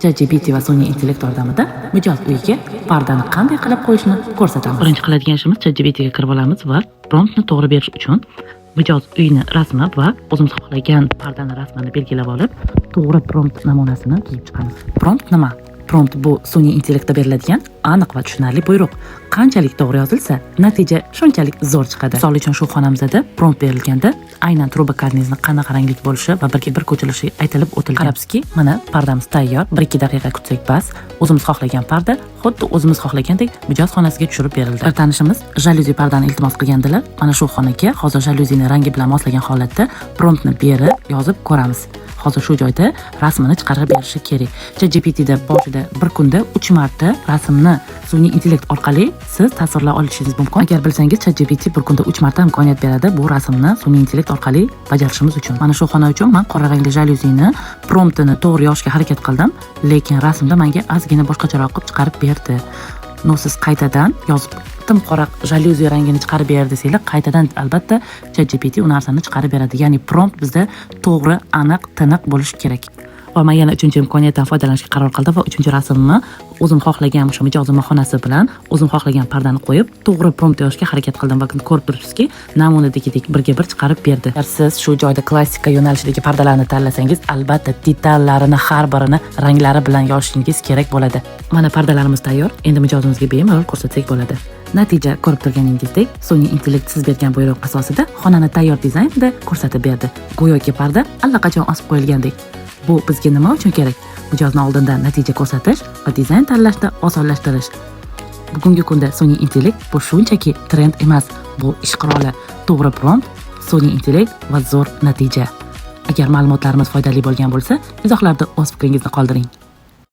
ChatGPT va sun'iy intellekt yordamida mijoz uyiga pardani qanday qilib qo'yishni ko'rsatamiz. Birinchi qiladigan ishimiz ChatGPT ga kirib olamiz va promptni to'g'ri berish uchun mijoz uyini rasmi va o'zimiz xohlagan pardani rasmini belgilab olib, to'g'ri prompt namunasini tuzib chiqamiz. Prompt nima? Prompt bu sun'iy intellektda beriladigan aniq va tushunarli buyruq. Qanchalik to'g'ri yozilsa, natija shunchalik zo'r chiqadi. Misol uchun shu xonamizda prompt berilganda aynan truba karnizni qanaqa ranglik bo'lishi va birga bir ko'chirishi aytilib o'tilgan. Qarabsizki, mana pardamiz tayyor. 1-2 daqiqa kutsak bas, o'zimiz xohlagan parda xuddi o'zimiz xohlagandek mijoz xonasiga tushirib berildi. Bir tanishimiz jalyuzi pardani iltimos qilgandilar. Mana shu xonaga hozir jalyuzini rangi bilan moslagan holatda promptni berib yozib ko'ramiz. Hozir shu joyda rasmini chiqarib berishi kerak. ChatGPTda boshida bir kunda 3 marta rasmni sun'iy intellekt orqali siz tasvirlay olishingiz mumkin. Agar bilsangiz, ChatGPT bir kunda 3 marta imkoniyat beradi bu rasmni sun'iy intellekt orqali bajarishimiz uchun. Mana shu xona uchun men qora rangli jalyuzini promptini to'g'ri yozishga harakat qildim, lekin rasmda menga ozgina boshqacharoq qilib chiqarib berdi. Siz qaytadan yozib tim qora jalyuzi rangini chiqarib ber desanglar, qaytadan albatta ChatGPT u narsani chiqarib beradi. Ya'ni prompt bizda to'g'ri, aniq, tiniq bo'lishi kerak. Va men yana 3-chi imkoniyatdan foydalanishga qaror qildim va 3-chi rasmni o'zim xohlagan o'sha mijozim xonasi bilan o'zim xohlagan pardani qo'yib, to'g'ri prompt yozishga harakat qildim va ko'rib turibsizki, namunadagidek birga bir chiqarib berdi. Agar siz shu joyda klassika yo'nalishidagi pardalarni tanlasangiz, albatta detallarini har birini ranglari bilan yozishingiz kerak bo'ladi. Mana pardalarimiz tayyor. Endi mijozimizga bemalol ko'rsatsak bo'ladi. Natija ko'rib turganingizdek, sun'iy intellekt siz bergan buyruq asosida xonani tayyor dizaynda ko'rsatib berdi. Go'yoki parda allaqachon osib qo'yilgandek. Bu bizga nima uchun kerak? Mijozni oldindan natija ko'rsatish va dizayn tanlashda osonlashtirish. Bugungi kunda sun'iy intellekt bu shunchaki trend emas, bu ish quroli. To'g'ri prompt, sun'iy intellekt va zo'r natija. Agar ma'lumotlarimiz foydali bo'lgan bo'lsa, izohlarda o'z fikringizni qoldiring.